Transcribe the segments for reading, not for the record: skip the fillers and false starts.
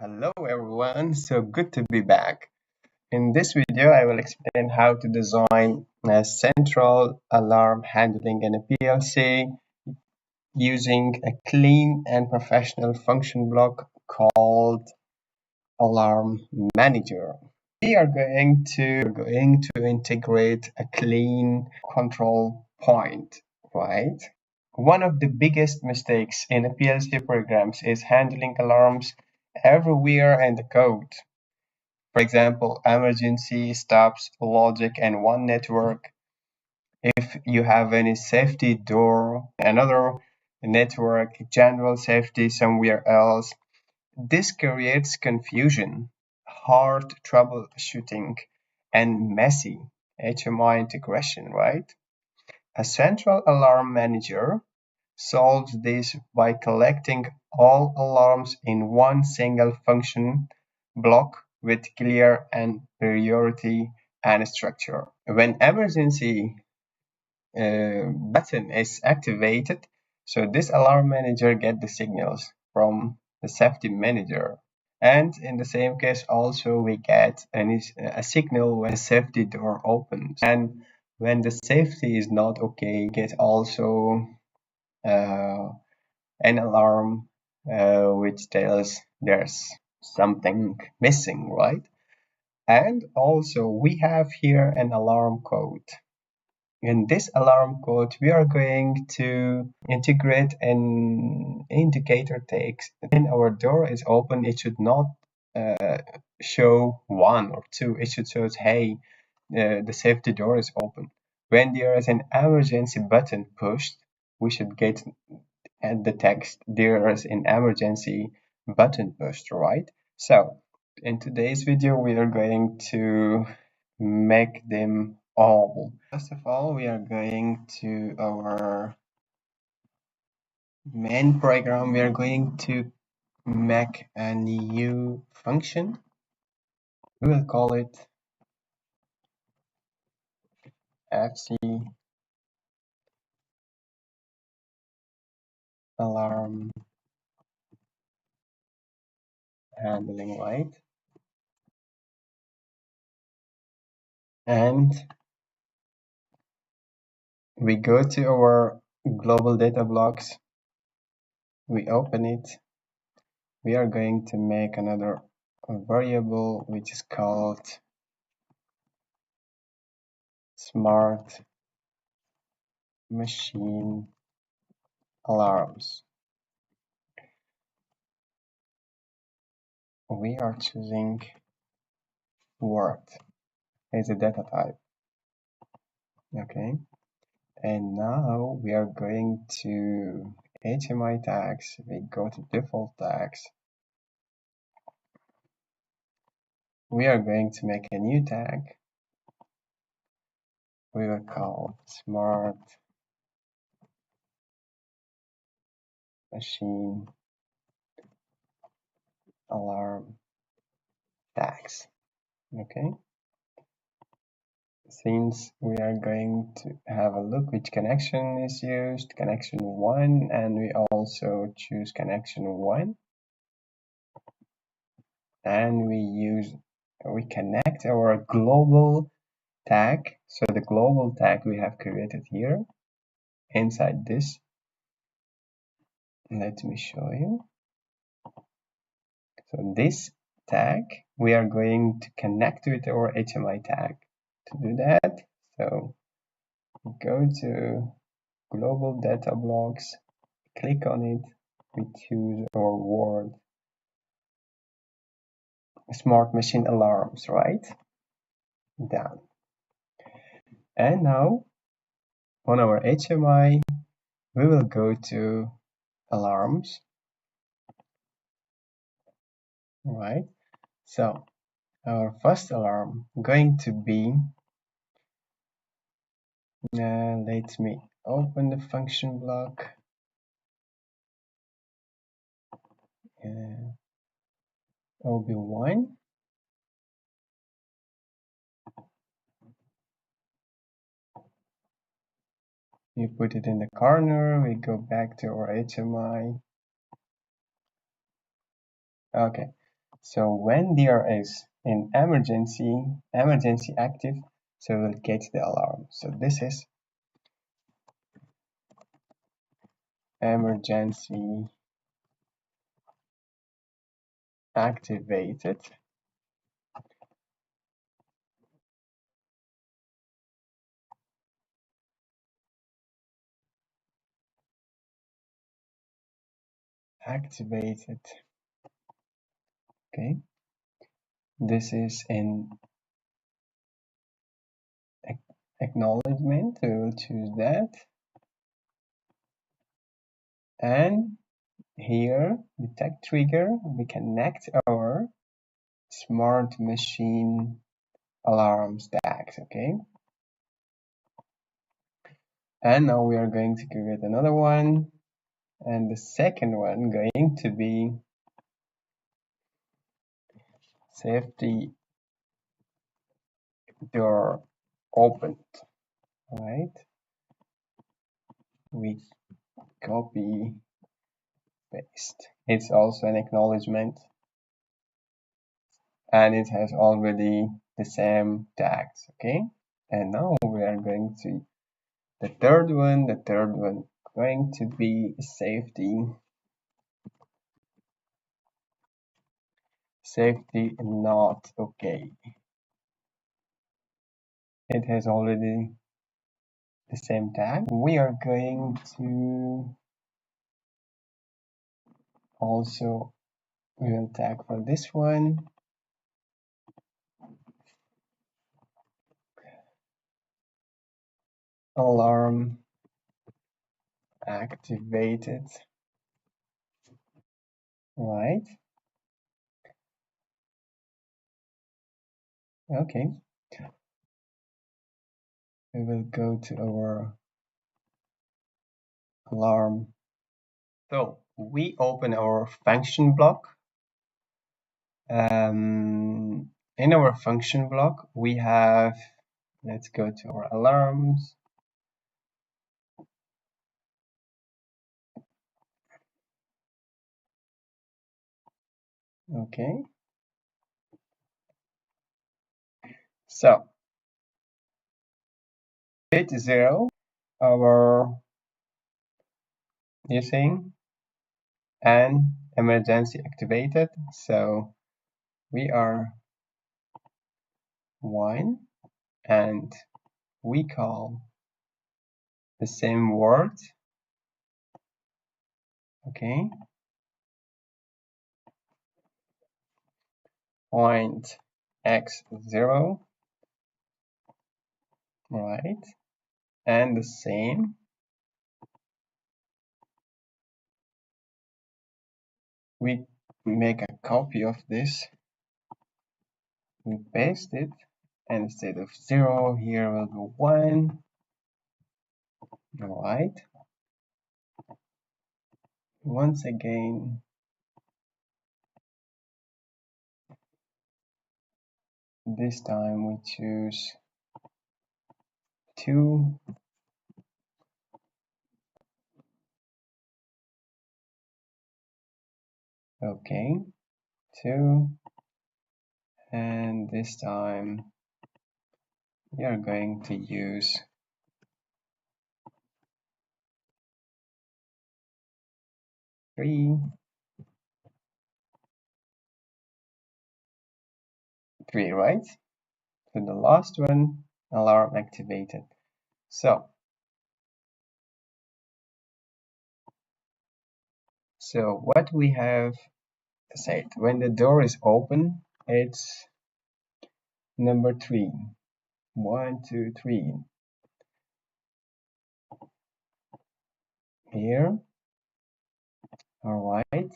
Hello everyone, so good to be back. In this video, I will explain how to design a central alarm handling in a PLC using a clean and professional function block called Alarm Manager. We are going to integrate a clean control point, right? One of the biggest mistakes in a PLC programs is handling alarms everywhere in the code. For example, emergency stops logic in one network. If you have any safety door, another network, general safety somewhere else, this creates confusion, hard troubleshooting, and messy HMI integration, right? A central alarm manager solves this by collecting all alarms in one single function block with clear and priority and structure. When emergency button is activated, so this alarm manager get the signals from the safety manager. And in the same case, also we get a signal when the safety door opens. And when the safety is not okay, get also uh, an alarm which tells there's something missing, right? And also we have here an alarm code. In this alarm code, we are going to integrate an indicator text. When our door is open, it should not show 1 or 2. It should show, hey, the safety door is open. When there is an emergency button pushed, we should get at the text there is an emergency button pushed, right? So in today's video we are going to make them all. First of all, we are going to our main program. We are going to make a new function. We will call it FC alarm handling, right? And we go to our global data blocks, we open it, we are going to make another variable which is called smart machine alarms. We are choosing Word as a data type. Okay, and now we are going to HMI tags. We go to default tags. We are going to make a new tag. We will call smart machine alarm tags. Okay, since we are going to have a look which connection is used, connection 1, and we also choose connection 1, and we connect our global tag. So the global tag we have created here inside this, let me show you. So this tag we are going to connect with our HMI tag. To do that, so go to global data blocks, click on it, we choose our word smart machine alarms, right? Done. And now on our HMI we will go to alarms, right? So our first alarm going to be, let me open the function block, OB1. You put it in the corner, we go back to our HMI. Okay, So when there is an emergency active, so we'll get the alarm. So this is emergency activated. Activated. Okay. This is an acknowledgement. We will choose that. And here, detect trigger, we connect our smart machine alarm stacks. Okay. And now we are going to create another one. And the second one going to be safety door opened. Right? We copy paste. It's also an acknowledgement, and it has already the same tags. Okay. And now we are going to the third one going to be safety not okay. It has already the same tag. We are going to also we will tag for this one alarm activated. Right. Okay. We will go to our alarm. So we open our function block. In our function block, we have, let's go to our alarms. Okay. So bit 0, our using and emergency activated. So we are 1 and we call the same word. Okay. Point x0. Right. And the same. We make a copy of this. We paste it. And instead of 0, here will go 1. All right. Once again, this time we choose 2. Okay, 2. And this time we are going to use 3. 3, right? So the last one, alarm activated. So what we have said, when the door is open, it's number 3. 1, 2, 3. Here. All right.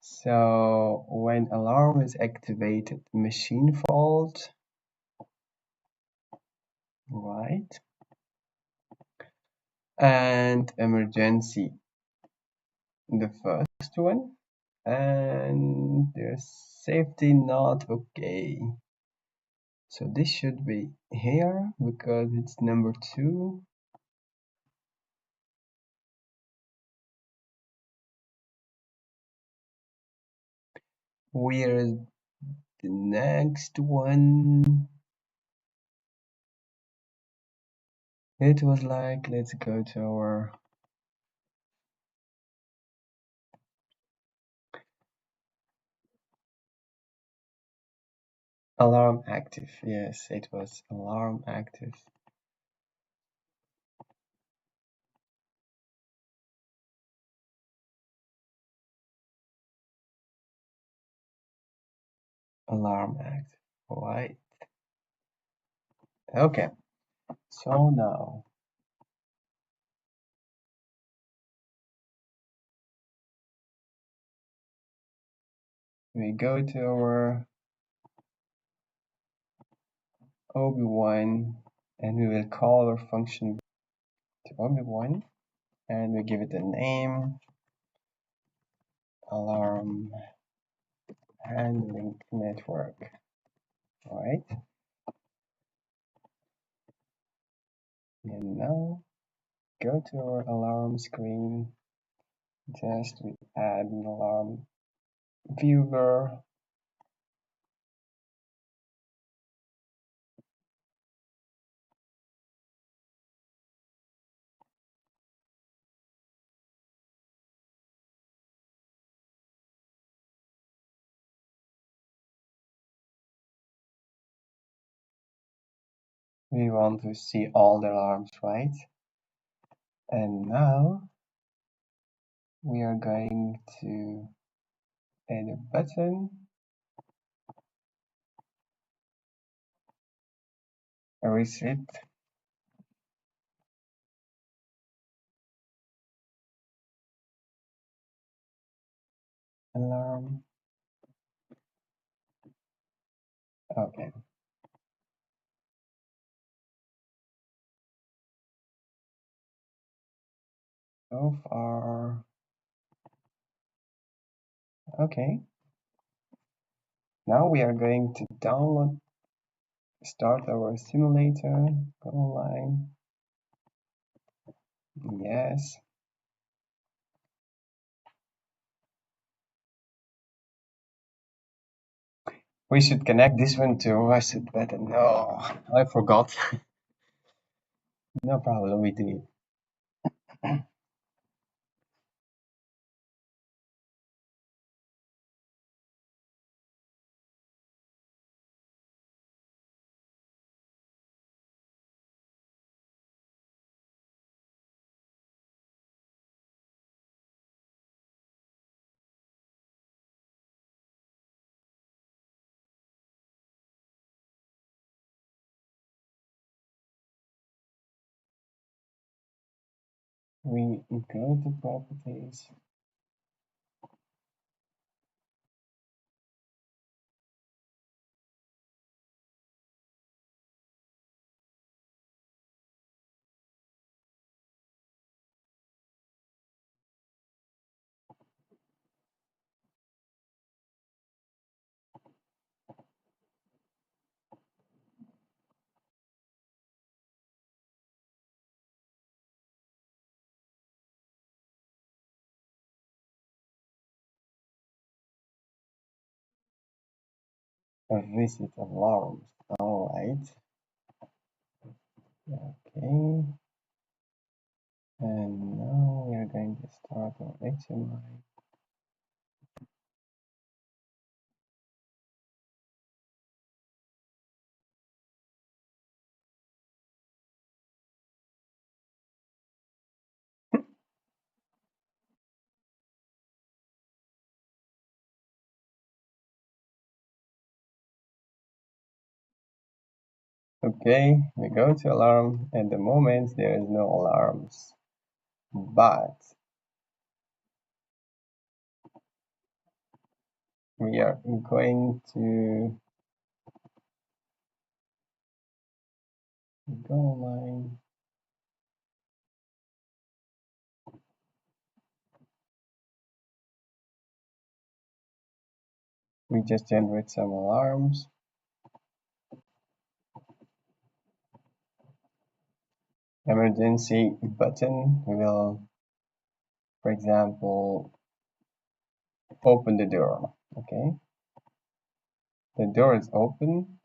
So when alarm is activated, machine fault. Right. And emergency, the first one. And there's safety not okay. So this should be here because it's number 2. Where's the next one? It was like, let's go to our alarm active. Yes, it was alarm active. Alarm active. Right. Okay. So now we go to our OB1 and we will call our function to OB1 and we give it a name, alarm handling network. All right. And now go to our alarm screen. Just we add an alarm viewer. We want to see all the alarms, right? And now we are going to add a button, a reset alarm. Okay. So far, okay. Now we are going to start our simulator, go online. Yes. We should connect this one to reset button. No, I forgot. No problem, we do it. We go to properties. Visit alarms. All right. Okay. And now we are going to start our HMI. Okay, we go to alarm. At the moment, there is no alarms, but we are going to go online. We just generate some alarms. Emergency button will, for example, open the door. Okay. The door is open.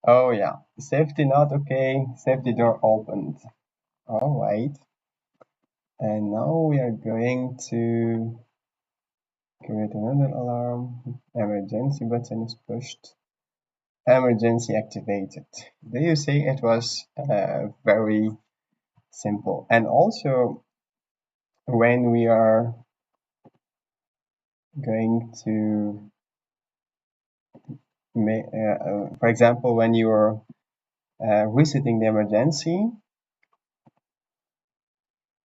Oh yeah, safety not okay, safety door opened. All right. And now we are going to create another alarm. Emergency button is pushed. Emergency activated. Do you see it was very simple? And also when we are going to for example, when you are resetting the emergency,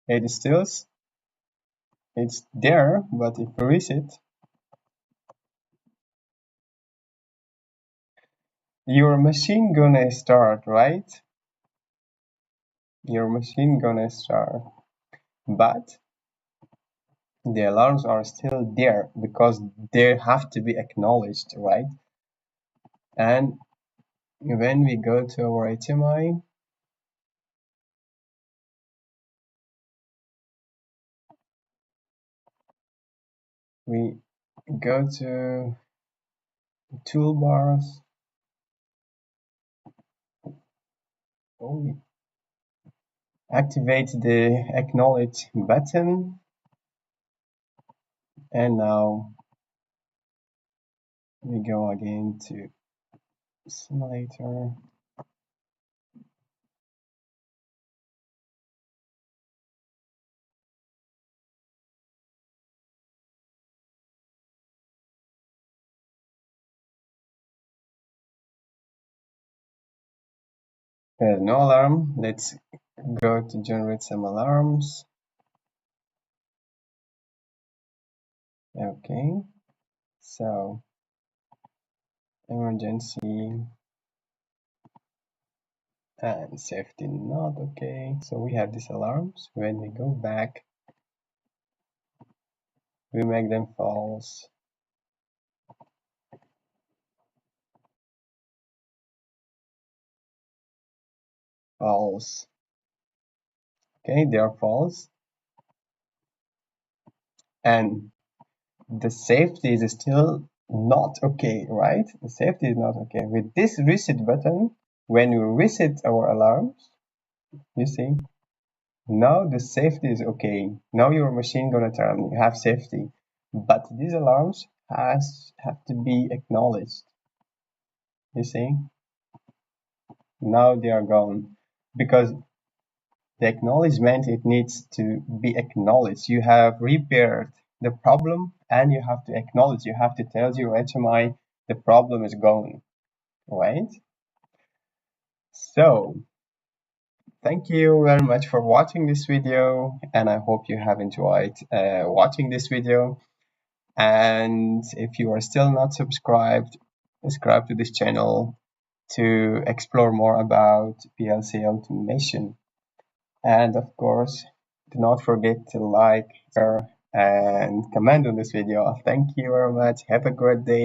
it is still it's there, but if you reset, your machine gonna start, right? Your machine gonna start, but the alarms are still there because they have to be acknowledged, right? And when we go to our HMI, we go to toolbars. We activate the acknowledge button, and now we go again to simulator. There's no alarm. Let's go to generate some alarms. Okay, so emergency and safety not okay. So we have these alarms. When we go back, we make them false. False. Okay, they are false. And the safety is still not okay, right? The safety is not okay. With this reset button, when you reset our alarms, you see, now the safety is okay. Now your machine gonna turn, you have safety. But these alarms have to be acknowledged. You see? Now they are gone. Because the acknowledgement, it needs to be acknowledged. You have repaired the problem and you have to acknowledge, you have to tell your HMI the problem is gone, right? So thank you very much for watching this video, and I hope you have enjoyed watching this video. And if you are still not subscribed, subscribe to this channel to explore more about PLC automation. And of course, do not forget to like, share, and comment on this video. Thank you very much. Have a great day.